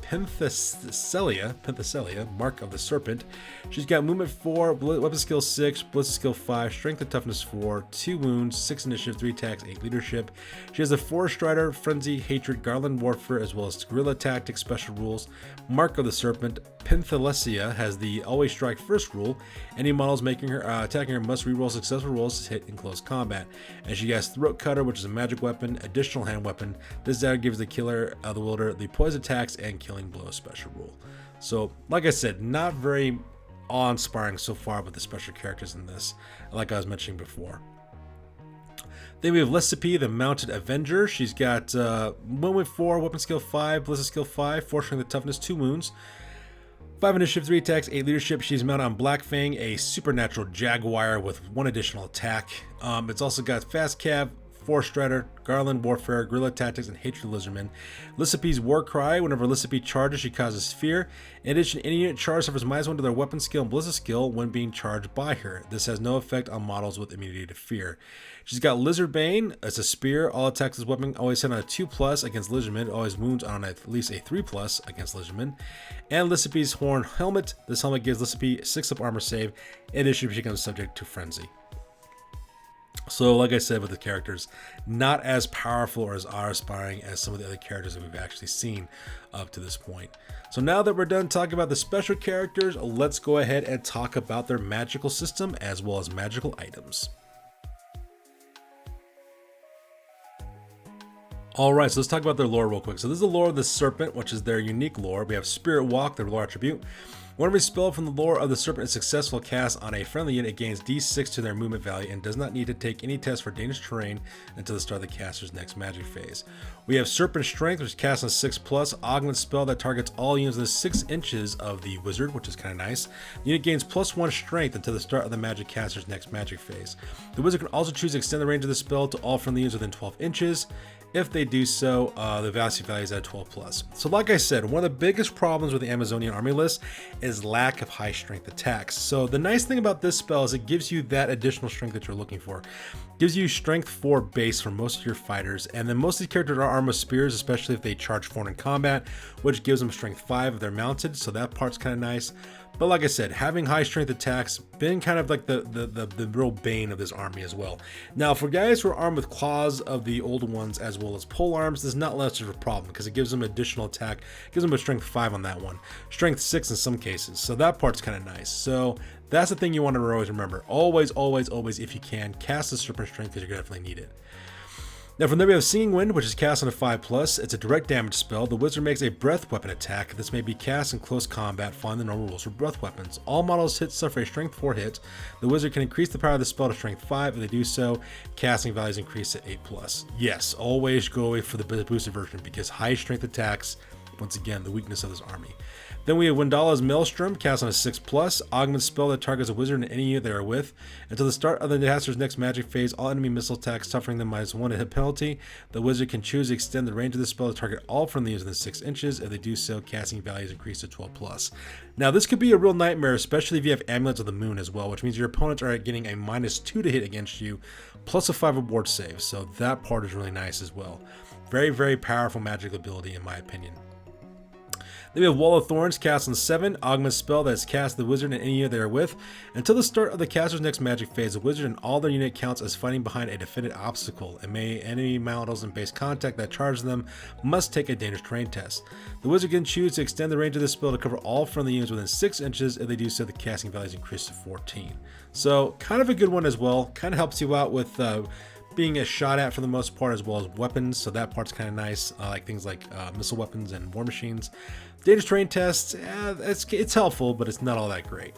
Speaker 1: Mark of the Serpent. She's got movement 4, weapon skill 6, blitz skill 5, strength and toughness 4, 2 wounds, 6 initiative, 3 attacks, 8 leadership. She has a 4 Strider, Frenzy, Hatred, Garland Warfare, as well as Guerrilla Tactics special rules. Mark of the Serpent. Penthesilea has the Always Strike First rule. Any models making her attacking her must reroll successful rolls to hit in close combat. And she has Throat Cutter, which is a magic weapon, additional hand weapon. This dagger gives the killer the wielder the poison attacks and killing blow special rule. So, like I said, not very awe-inspiring so far with the special characters in this, like I was mentioning before. Then we have Lessipe, the Mounted Avenger. She's got movement 4, weapon skill 5, ballistic skill 5, 4 strength and toughness, 2 wounds, 5 initiative, 3 attacks, 8 leadership. She's mounted on Black Fang, a supernatural jaguar with 1 additional attack. It's also got Fast Cav, 4 Strider, Garland Warfare, Guerrilla Tactics, and Hatred Lizardman. Lessipe's War Cry. Whenever Lessipe charges, she causes fear. In addition, any unit charged suffers -1 to their weapon skill and ballistic skill when being charged by her. This has no effect on models with immunity to fear. She's got Lizardbane. It's a spear. All attacks with weapon always hit on a 2+ against Lizardman. Always wounds on at least a 3+ against Lizardman. And Lessipe's Horn Helmet. This helmet gives Lessipe 6+ armor save. In addition, she becomes subject to Frenzy. So, like I said with the characters, not as powerful or as awe-inspiring as some of the other characters that we've actually seen up to this point. So now that we're done talking about the special characters, let's go ahead and talk about their magical system as well as magical items. Alright, so let's talk about their lore real quick. So this is the lore of the Serpent, which is their unique lore. We have Spirit Walk, their lore attribute. Whenever a spell from the lore of the Serpent is successful cast on a friendly unit, it gains D6 to their movement value and does not need to take any test for dangerous terrain until the start of the caster's next magic phase. We have Serpent Strength, which is cast on 6+, augment spell that targets all units within 6 inches of the wizard, which is kind of nice. The unit gains +1 strength until the start of the magic caster's next magic phase. The wizard can also choose to extend the range of the spell to all friendly units within 12 inches. If they do so, the velocity value is at 12+. So like I said, one of the biggest problems with the Amazonian army list is lack of high strength attacks. So the nice thing about this spell is it gives you that additional strength that you're looking for. It gives you strength 4 base for most of your fighters, and then most of these characters are armed with spears, especially if they charge forward in combat, which gives them strength 5 if they're mounted, so that part's kind of nice. But like I said, having high strength attacks been kind of like the real bane of this army as well. Now, for guys who are armed with claws of the old ones as well as pole arms, this is not less of a problem because it gives them additional attack, gives them a strength 5 on that one, strength 6 in some cases. So that part's kind of nice. So that's the thing you want to always remember. Always, always, always, if you can, cast the Serpent Strength because you're going to definitely need it. Now from there we have Singing Wind, which is cast on a 5+. It's a direct damage spell. The wizard makes a breath weapon attack. This may be cast in close combat, following the normal rules for breath weapons. All models hit suffer a strength 4 hit. The wizard can increase the power of the spell to strength 5. If they do so, casting values increase to 8+. Yes, always go for the boosted version because high strength attacks, once again, the weakness of this army. Then we have Wendala's Maelstrom, cast on a 6+, augment spell that targets a wizard and any unit they are with. Until the start of the caster's next magic phase, all enemy missile attacks suffering them -1 hit penalty. The wizard can choose to extend the range of the spell to target all friendly units within 6 inches. If they do so, casting value is increased to 12+. Now this could be a real nightmare, especially if you have Amulets of the Moon as well, which means your opponents are getting a -2 to hit against you, plus a 5 aboard save. So that part is really nice as well. Very, very powerful magic ability in my opinion. Then we have Wall of Thorns, cast on 7, augment spell that is cast the wizard and any unit they are with. Until the start of the caster's next magic phase, the wizard and all their unit counts as fighting behind a defended obstacle, and enemy models in base contact that charge them must take a dangerous terrain test. The wizard can choose to extend the range of this spell to cover all friendly units within 6 inches. If they do so, the casting value is increased to 14. So kind of a good one as well. Kind of helps you out with being a shot at for the most part, as well as weapons, so that part's kind of nice, like things like missile weapons and war machines. Dangerous terrain tests, it's helpful, but it's not all that great.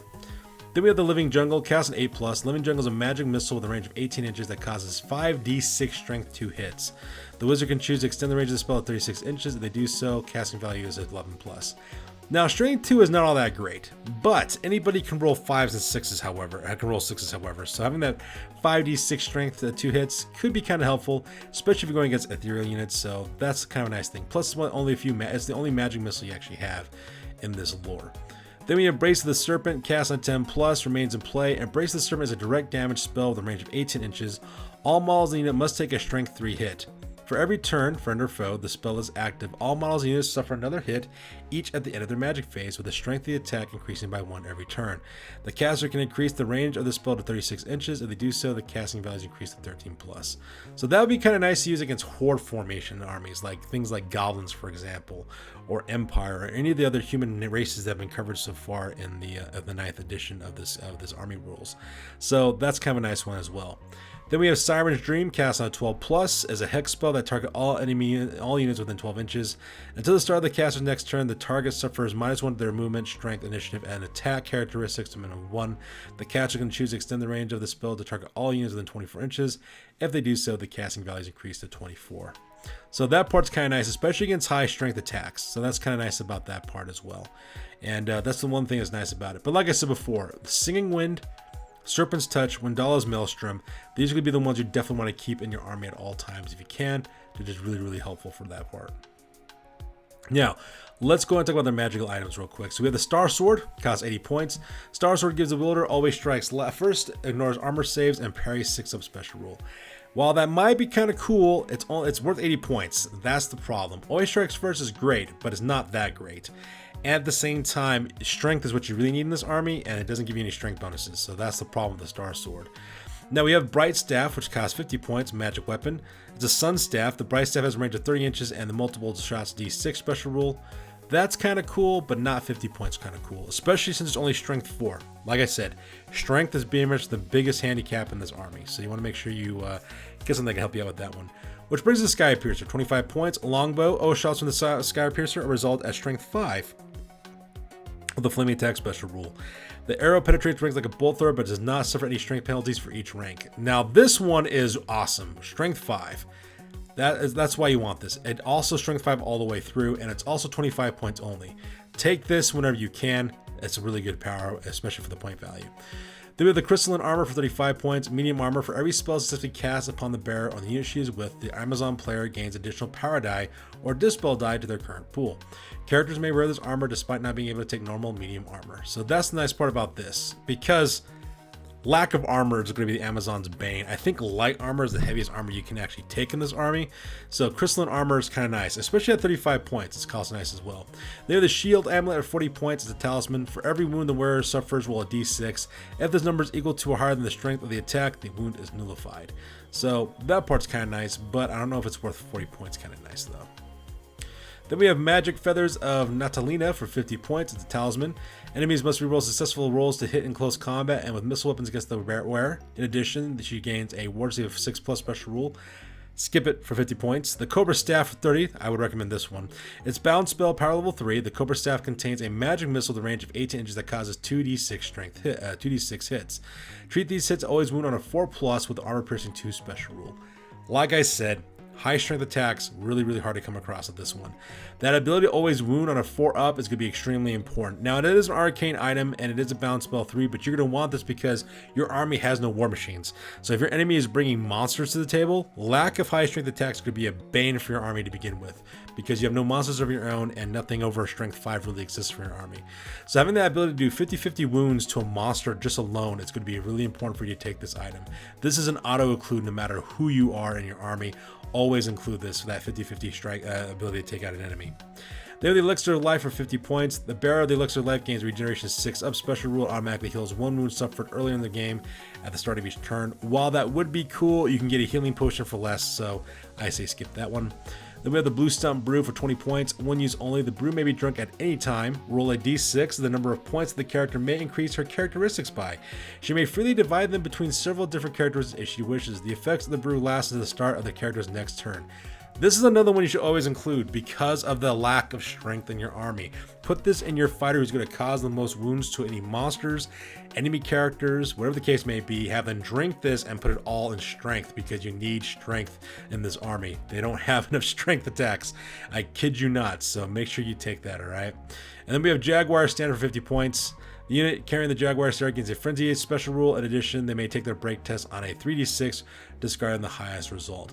Speaker 1: Then we have the Living Jungle, cast an 8+. Living Jungle is a magic missile with a range of 18 inches that causes 5d6 strength 2 hits. The wizard can choose to extend the range of the spell to 36 inches. If they do so, casting value is 11+. Now, strength 2 is not all that great, but anybody can roll 5s and 6s, however. So having that 5d6 strength 2 hits could be kind of helpful, especially if you're going against ethereal units. So that's kind of a nice thing. Plus, it's the only magic missile you actually have in this lore. Then we have Embrace of the Serpent, cast on 10+, remains in play. Embrace of the Serpent is a direct damage spell with a range of 18 inches. All models in the unit must take a strength 3 hit. For every turn, friend or foe, the spell is active. All models and units suffer another hit, each at the end of their magic phase, with the strength of the attack increasing by 1 every turn. The caster can increase the range of the spell to 36 inches. If they do so, the casting value is increased to 13+. So that would be kind of nice to use against horde formation armies, like things like goblins, for example, or Empire, or any of the other human races that have been covered so far in the 9th edition of this army rules. So that's kind of a nice one as well. Then we have Siren's Dream, cast on a 12+, as a hex spell that target all units within 12 inches. Until the start of the caster's next turn, the target suffers -1 to their movement, strength, initiative, and attack characteristics to minimum 1. The caster can choose to extend the range of the spell to target all units within 24 inches. If they do so, the casting value is increased to 24. So that part's kind of nice, especially against high strength attacks. So that's kind of nice about that part as well. And that's the one thing that's nice about it. But like I said before, the Singing Wind, Serpent's Touch, Wendala's Maelstrom, these are going to be the ones you definitely want to keep in your army at all times if you can. They're just really, really helpful for that part. Now, let's go and talk about their magical items real quick. So we have the Star Sword, costs 80 points. Star Sword gives the wielder always strikes first, ignores armor saves, and parries 6-up special rule. While that might be kind of cool, it's worth 80 points. That's the problem. Always strikes first is great, but it's not that great. At the same time, strength is what you really need in this army, and it doesn't give you any strength bonuses, so that's the problem with the Star Sword. Now we have Bright Staff, which costs 50 points, magic weapon. It's a Sun Staff. The Bright Staff has a range of 30 inches and the multiple shots D6 special rule. That's kind of cool, but not 50 points kind of cool, especially since it's only strength 4. Like I said, strength is being much the biggest handicap in this army, so you want to make sure you get something that can help you out with that one. Which brings us to Sky Piercer, 25 points. Longbow, all shots from the Sky Piercer are result at strength 5 with the flaming attack special rule. The arrow penetrates ranks like a bolt thrower, but does not suffer any strength penalties for each rank. Now this one is awesome, strength 5. That's why you want this. It also strength 5 all the way through, and it's also 25 points only. Take this whenever you can. It's a really good power, especially for the point value. Then we have the Crystalline Armor for 35 points. Medium armor for every spell successfully cast upon the bearer or the unit she is with. The Amazon player gains additional power die or dispel die to their current pool. Characters may wear this armor despite not being able to take normal medium armor. So that's the nice part about this, because lack of armor is going to be the Amazon's bane. I think light armor is the heaviest armor you can actually take in this army. So crystalline armor is kind of nice, especially at 35 points. It's cost nice as well. They have the shield amulet at 40 points. It's a talisman. For every wound the wearer suffers, roll a d6. If this number is equal to or higher than the strength of the attack, the wound is nullified. So that part's kind of nice, but I don't know if it's worth 40 points. Kind of nice though. Then we have Magic Feathers of Natalina for 50 points. It's a talisman. Enemies must reroll successful rolls to hit in close combat and with missile weapons against the wearer. In addition, she gains a ward save of 6+ special rule. Skip it for 50 points. The Cobra Staff for 30. I would recommend this one. It's bound spell, power level 3. The Cobra Staff contains a magic missile with a range of 18 inches that causes 2d6 hits. Treat these hits always wound on a 4+ with the armor piercing 2 special rule. Like I said, High strength attacks, really hard to come across with this one. That ability to always wound on a 4-up is going to be extremely important. Now, it is an arcane item and it is a bound spell 3, but you're going to want this because your army has no war machines. So if your enemy is bringing monsters to the table, lack of high strength attacks could be a bane for your army to begin with, because you have no monsters of your own and nothing over strength 5 really exists for your army. So having that ability to do 50-50 wounds to a monster just alone, it's going to be really important for you to take this item. This is an auto include no matter who you are in your army. Always include this for that 50-50 strike ability to take out an enemy. They have the Elixir of Life for 50 points. The bearer of the Elixir of Life gains regeneration 6-up special rule, automatically heals 1 wound suffered earlier in the game at the start of each turn. While that would be cool, you can get a healing potion for less, so I say skip that one. Then we have the Blue Stump Brew for 20 points. One use only. The brew may be drunk at any time. Roll a d6. The number of points the character may increase her characteristics by. She may freely divide them between several different characters if she wishes. The effects of the brew last to the start of the character's next turn. This is another one you should always include because of the lack of strength in your army. Put this in your fighter who's going to cause the most wounds to any monsters, enemy characters, whatever the case may be. Have them drink this and put it all in strength because you need strength in this army. They don't have enough strength attacks. I kid you not, so make sure you take that, alright? And then we have Jaguar Standard for 50 points. The unit carrying the Jaguar Standard gains a Frenzy special rule. In addition, they may take their break test on a 3d6, discarding the highest result.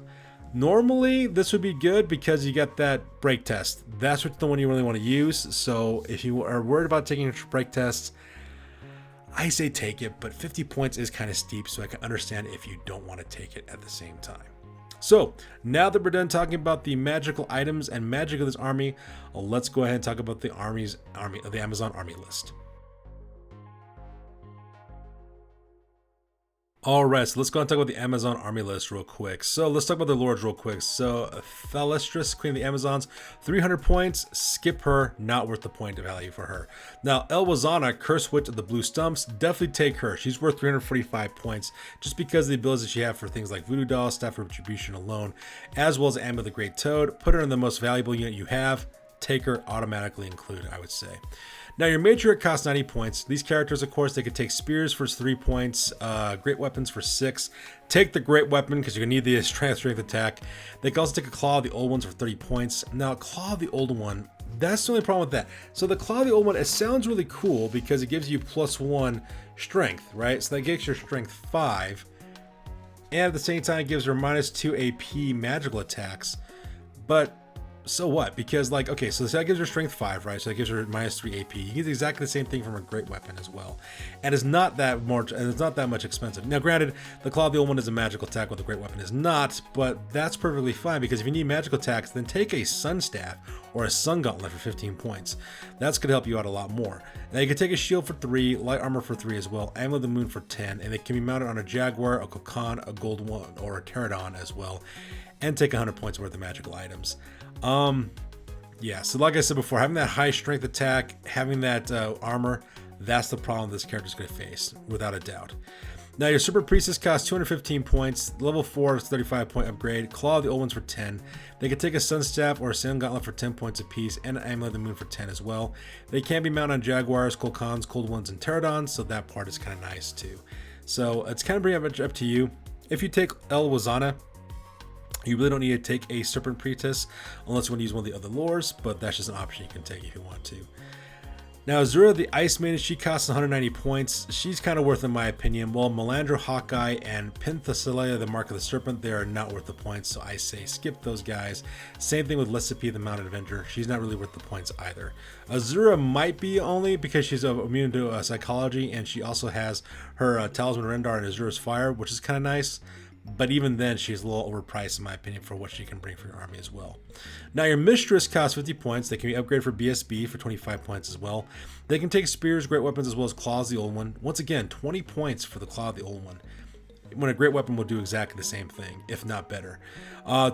Speaker 1: Normally, this would be good because you get that break test. That's the one you really want to use. So if you are worried about taking break tests, I say take it, but 50 points is kind of steep, so I can understand if you don't want to take it at the same time. So now that we're done talking about the magical items and magic of this army, let's go ahead and talk about the the Amazon army list. Alright, so let's go and talk about the Amazon army list real quick. So let's talk about the lords real quick. So Thalestris, Queen of the Amazons, 300 points, skip her, not worth the point of value for her. Now Elwazana, Curse Witch of the Blue Stumps, definitely take her. She's worth 345 points just because of the abilities that she has for things like Voodoo Doll, Staff of Retribution alone, as well as Amulet of the Great Toad. Put her in the most valuable unit you have. Take her, automatically included, I would say. Now your matriarch costs 90 points. These characters, of course, they could take spears for 3 points, great weapons for 6. Take the great weapon because you're gonna need the strength attack. They can also take a claw of the old ones for 30 points. Now claw of the old one, that's the only problem with that. So the claw of the old one, it sounds really cool because it gives you +1 strength, right? So that gives your strength 5, and at the same time it gives her -2 AP magical attacks. But so what? Because like, okay, so that gives her strength 5, right? So that gives her -3 AP. You get exactly the same thing from a great weapon as well, and it's not that much expensive. Now, granted, the claw of the old one is a magical attack, while the great weapon is not, but that's perfectly fine because if you need magical attacks, then take a sun staff or a sun gauntlet for 15 points. That's gonna help you out a lot more. Now you can take a shield for 3, light armor for 3 as well, Amulet of the Moon for 10, and it can be mounted on a Jaguar, a Kokon, a Gold One, or a Pterodon as well, and take 100 points worth of magical items. Yeah, so like I said before, having that high strength attack, having that armor, that's the problem this character's going to face, without a doubt. Now your Super Priestess costs 215 points, level 4 is 35 point upgrade, Claw of the Old Ones for 10. They can take a Sun Staff or a Sun Gauntlet for 10 points apiece, and an Amulet of the Moon for 10 as well. They can be mounted on Jaguars, Kolkons, Cold Ones, and Pterodons, so that part is kind of nice too. So it's kind of pretty much up to you. If you take Elwazana, you really don't need to take a Serpent Priestess unless you want to use one of the other lores, but that's just an option you can take if you want to. Now Azura, the Ice Maiden, she costs 190 points. She's kind of worth in my opinion. While Melandra, Hawkeye, and Penthesilea, the Mark of the Serpent, they are not worth the points, so I say skip those guys. Same thing with Lysiphe, the Mounted Avenger. She's not really worth the points either. Azura might be only because she's immune to psychology, and she also has her Talisman Rendar and Azura's Fire, which is kind of nice. But even then, she's a little overpriced in my opinion for what she can bring for your army as well. Now your Mistress costs 50 points. They can be upgraded for BSB for 25 points as well. They can take spears, great weapons, as well as claws, the old one. Once again, 20 points for the claw of the old one, when a great weapon will do exactly the same thing, if not better.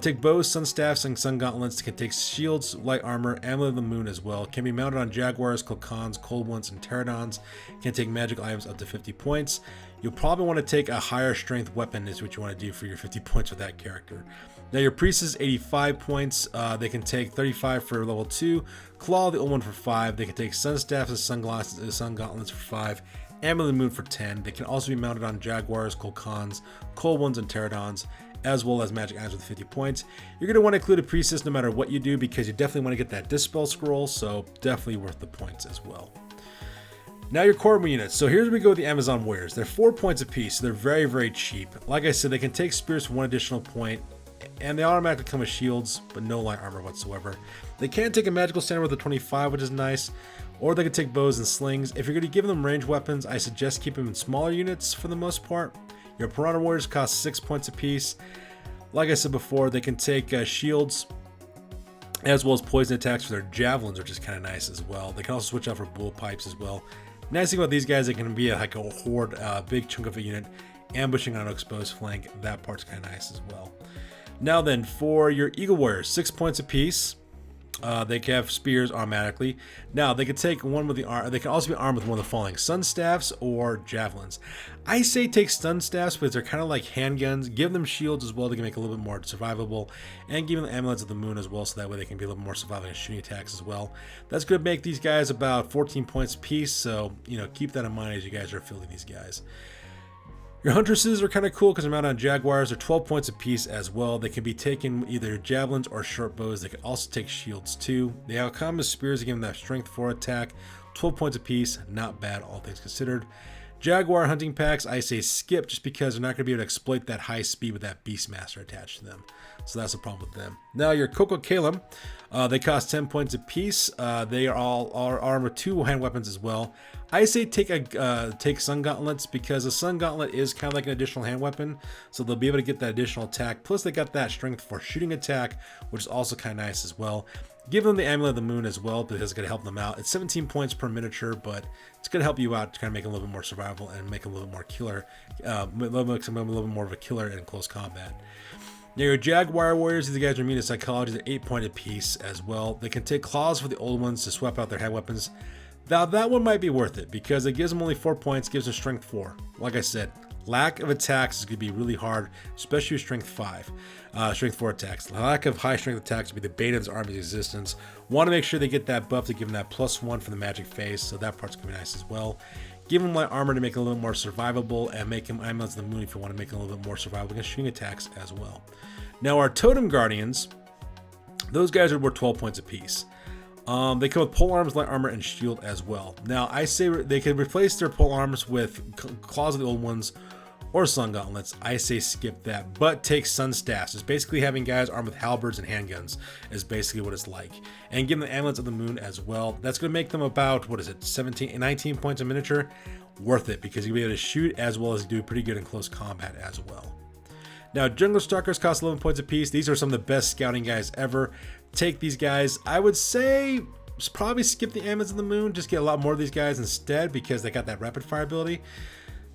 Speaker 1: Take bows, sun staffs, and sun gauntlets. Can take shields, light armor, Amulet of the Moon as well. Can be mounted on Jaguars, Kokons, Cold Ones, and Pterodons. Can take magic items up to 50 points. You'll probably want to take a higher strength weapon is what you want to do for your 50 points with that character. Now your Priest is 85 points. They can take 35 for level 2, Claw the old one for 5. They can take sun staffs and sun gauntlets for 5. Amulet of the Moon for 10. They can also be mounted on Jaguars, Kolkons, Cold Ones, and Pterodons. as well as magic items with 50 points. You're going to want to include a priestess no matter what you do, because you definitely want to get that dispel scroll, so definitely worth the points as well. Now your core units. So here's where we go with the Amazon Warriors. They're 4 points apiece, so they're very, very cheap. Like I said, they can take spears for 1 additional point, and they automatically come with shields, but no light armor whatsoever. They can take a magical standard with a 25, which is nice, or they can take bows and slings. If you're going to give them range weapons, I suggest keeping them in smaller units for the most part. Your Piranha Warriors cost 6 points apiece. Like I said before, they can take shields as well as poison attacks for their javelins, which is kind of nice as well. They can also switch out for bull pipes as well. Nice thing about these guys, they can be like a horde, big chunk of a unit, ambushing on an exposed flank. That part's kind of nice as well. Now then, for your Eagle Warriors, 6 points apiece. They can have spears automatically. Now they can take one with the arm. They can also be armed with one of the following: stun staffs or javelins. I say take stun staffs because they're kind of like handguns. Give them shields as well. They can make it a little bit more survivable, and give them the amulets of the moon as well, so that way they can be a little more surviving and shooting attacks as well. That's going to make these guys about 14 points apiece. So keep that in mind as you guys are fielding these guys. Your Huntresses are kind of cool because they're mounted on Jaguars. They're 12 points apiece as well. They can be taken either javelins or short bows. They can also take shields too. They have common spears to give them that strength 4 attack. 12 points apiece, not bad all things considered. Jaguar hunting packs, I say skip just because they're not going to be able to exploit that high speed with that Beastmaster attached to them. So that's the problem with them. Now your Coco Calum, they cost 10 points apiece. They are all armed with 2 hand weapons as well. I say take Sun Gauntlets because the Sun Gauntlet is kind of like an additional hand weapon, so they'll be able to get that additional attack. Plus they got that strength for shooting attack, which is also kind of nice as well. Give them the Amulet of the Moon as well because it's going to help them out. It's 17 points per miniature, but it's going to help you out to kind of make it a little bit more survival and make it a little bit more killer, a little bit more of a killer in close combat. Now your Jaguar Warriors, these guys are immune to psychology. They're 8 point apiece as well. They can take claws for the old ones to swap out their hand weapons. Now that one might be worth it because it gives them only 4 points, gives them strength 4. Like I said, lack of attacks is going to be really hard, especially with strength 5. Strength 4 attacks. Lack of high strength attacks will be the bane of this army's existence. Want to make sure they get that buff to give them that +1 for the magic phase, so that part's going to be nice as well. Give them light armor to make it a little more survivable, and make them Amulets of the Moon if you want to make it a little bit more survivable against shooting attacks as well. Now our Totem Guardians, those guys are worth 12 points apiece. They come with pole arms, light armor, and shield as well. Now I say they can replace their pole arms with claws of the old ones or Sun Gauntlets. I say skip that, but take Sun Staffs. It's basically having guys armed with halberds and handguns is basically what it's like. And give them the Amulets of the Moon as well. That's going to make them about, 19 points a miniature. Worth it because you'll be able to shoot as well as do pretty good in close combat as well. Now Jungle Stalkers cost 11 points apiece. These are some of the best scouting guys ever. Take these guys. I would say probably skip the Amulets of the Moon. Just get a lot more of these guys instead because they got that rapid fire ability.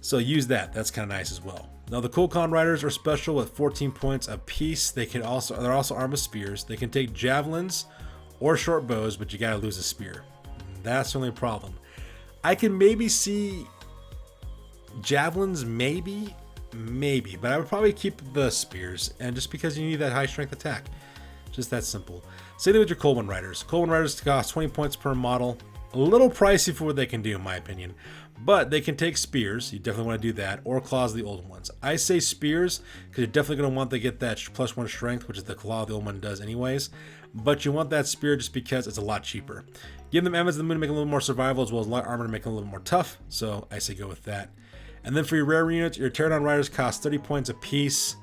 Speaker 1: So use that. That's kind of nice as well. Now the Kulkan Riders are special with 14 points apiece. They're also armed with spears. They can take javelins or short bows, but you gotta lose a spear. That's the only problem. I can maybe see javelins, maybe, but I would probably keep the spears, and just because you need that high strength attack. Just that simple. Same thing with your Cold Wind Riders. Cold Wind Riders cost 20 points per model. A little pricey for what they can do, in my opinion. But they can take spears. You definitely want to do that. Or claws of the old ones. I say spears because you're definitely going to want to get that +1 strength, which is the claw of the old one does anyways. But you want that spear just because it's a lot cheaper. Give them Amulets of the Moon to make it a little more survival, as well as light armor to make it a little more tough. So I say go with that. And then for your rare units, your Pterodon Riders cost 30 points apiece.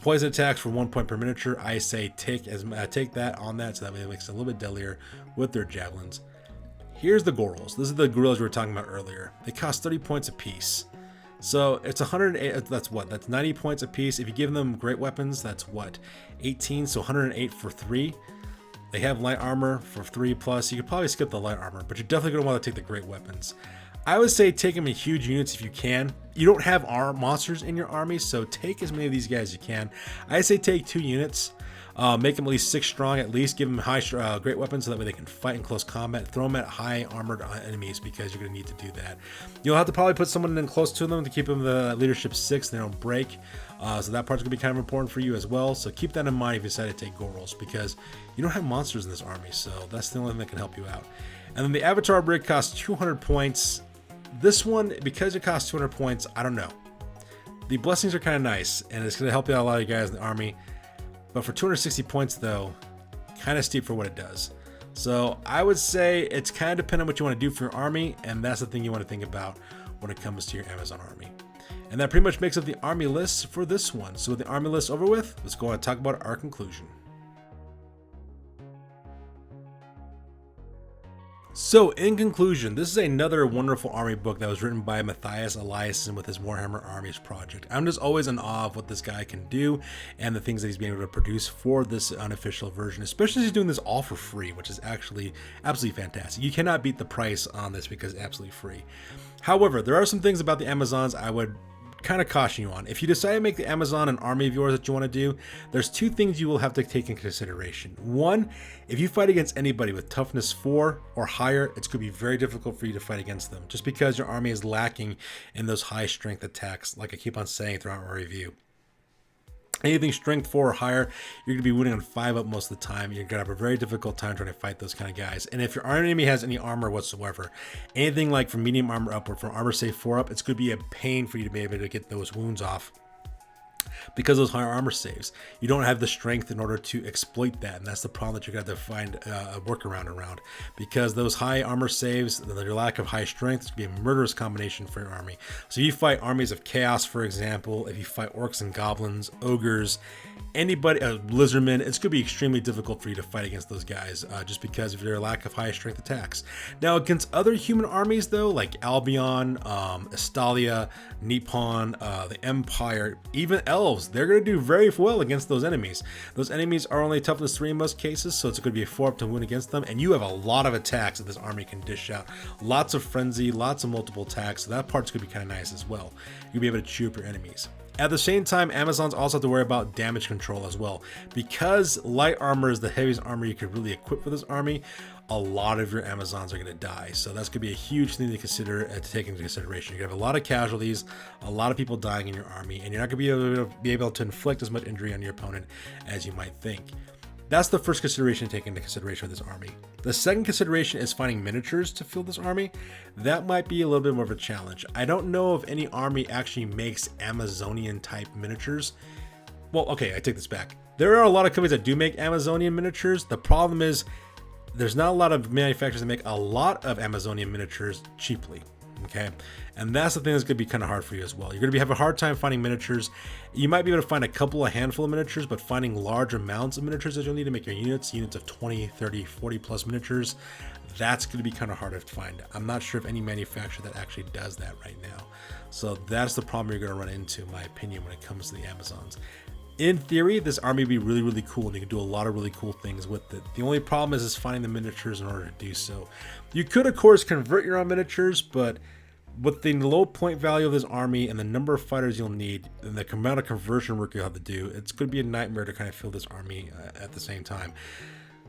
Speaker 1: Poison attacks for 1 point per miniature. I say take that on that, so that way it makes it a little bit deadlier with their javelins. Here's the Gorals. This is the gorillas we were talking about earlier. They cost 30 points apiece. So it's 108. That's what? That's 90 points apiece. If you give them great weapons, that's what? 18. So 108 for 3. They have light armor for 3 plus. You could probably skip the light armor, but you're definitely going to want to take the great weapons. I would say take them in huge units if you can. You don't have monsters in your army, so take as many of these guys as you can. I say take 2 units. Make them at least 6 strong, at least give them high, great weapons so that way they can fight in close combat. Throw them at high armored enemies because you're going to need to do that. You'll have to probably put someone in close to them to keep them the leadership 6 and they don't break. So that part's going to be kind of important for you as well. So keep that in mind if you decide to take Gorals because you don't have monsters in this army. So that's the only thing that can help you out. And then the Avatar Brig costs 200 points. This one, because it costs 200 points, I don't know. The blessings are kind of nice, and it's going to help out a lot of you guys in the army. But for 260 points, though, kind of steep for what it does. So I would say it's kind of dependent on what you want to do for your army, and that's the thing you want to think about when it comes to your Amazon army. And that pretty much makes up the army list for this one. So with the army list over with, let's go ahead and talk about our conclusion. So in conclusion, this is another wonderful army book that was written by Matthias Eliasson with his Warhammer Armies project. I'm just always in awe of what this guy can do and the things that he's been able to produce for this unofficial version, especially as he's doing this all for free, which is actually absolutely fantastic. You cannot beat the price on this because it's absolutely free. However, there are some things about the Amazons I would kind of caution you on. If you decide to make the Amazon an army of yours that you want to do, there's two things you will have to take into consideration. One, if you fight against anybody with toughness 4 or higher, it's going to be very difficult for you to fight against them, just because your army is lacking in those high strength attacks, like I keep on saying throughout my review. Anything strength 4 or higher, you're going to be winning on 5 up most of the time. You're going to have a very difficult time trying to fight those kind of guys. And if your enemy has any armor whatsoever, anything like from medium armor up or from armor save 4 up, it's going to be a pain for you to be able to get those wounds off. Because those higher armor saves, you don't have the strength in order to exploit that, and that's the problem that you're going to have to find a workaround around. Because those high armor saves, your lack of high strength, is going to be a murderous combination for your army. So if you fight armies of chaos, for example, if you fight orcs and goblins, ogres, anybody, lizardmen, it's going to be extremely difficult for you to fight against those guys, just because of their lack of high strength attacks. Now against other human armies though, like Albion, Estalia, Nippon, the Empire, even elves, they're going to do very well against those enemies. Those enemies are only toughness 3 in most cases, so it's going to be a 4 up to win against them, and you have a lot of attacks that this army can dish out. Lots of frenzy, lots of multiple attacks, so that part's going to be kind of nice as well. You'll be able to chew up your enemies. At the same time, Amazons also have to worry about damage control as well. Because light armor is the heaviest armor you could really equip for this army, a lot of your Amazons are going to die. So that's going to be a huge thing to consider, to take into consideration. You're going to have a lot of casualties, a lot of people dying in your army, and you're not going to be able to inflict as much injury on your opponent as you might think. That's the first consideration to take into consideration with this army. The second consideration is finding miniatures to fill this army. That might be a little bit more of a challenge. I don't know if any army actually makes Amazonian type miniatures. Well, okay, I take this back. There are a lot of companies that do make Amazonian miniatures. The problem is there's not a lot of manufacturers that make a lot of Amazonian miniatures cheaply. Okay, and that's the thing that's going to be kind of hard for you as well. You're going to have a hard time finding miniatures. You might be able to find a handful of miniatures, but finding large amounts of miniatures that you'll need to make your units of 20, 30, 40 plus miniatures, that's going to be kind of hard to find. I'm not sure of any manufacturer that actually does that right now. So that's the problem you're going to run into, in my opinion, when it comes to the Amazons. In theory, this army would be really, really cool, and you can do a lot of really cool things with it. The only problem is finding the miniatures in order to do so. You could, of course, convert your own miniatures, but with the low point value of this army and the number of fighters you'll need and the amount of conversion work you'll have to do, it's going to be a nightmare to kind of fill this army at the same time.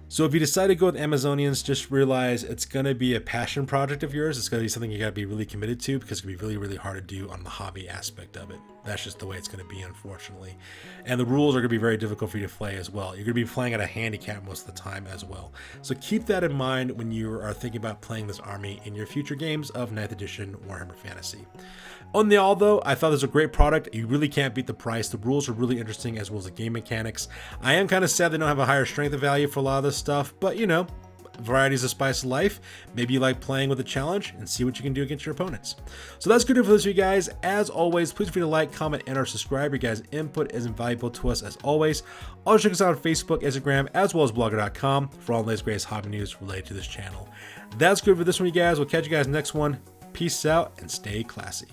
Speaker 1: So if you decide to go with Amazonians, just realize it's going to be a passion project of yours. It's going to be something you got to be really committed to, because it's going to be really, really hard to do on the hobby aspect of it. That's just the way it's going to be, unfortunately. And the rules are going to be very difficult for you to play as well. You're going to be playing at a handicap most of the time as well. So keep that in mind when you are thinking about playing this army in your future games of 9th edition Warhammer Fantasy. On the all though, I thought this was a great product. You really can't beat the price. The rules are really interesting, as well as the game mechanics. I am kind of sad they don't have a higher strength value for a lot of this stuff, but you know, variety is the spice of life. Maybe you like playing with a challenge and see what you can do against your opponents. So that's good for this, you guys. As always, please feel free to like, comment, and or subscribe. Your guys' input is invaluable to us as always. Also check us out on Facebook, Instagram, as well as blogger.com for all the latest greatest hobby news related to this channel. That's good for this one, you guys. We'll catch you guys next one. Peace out and stay classy.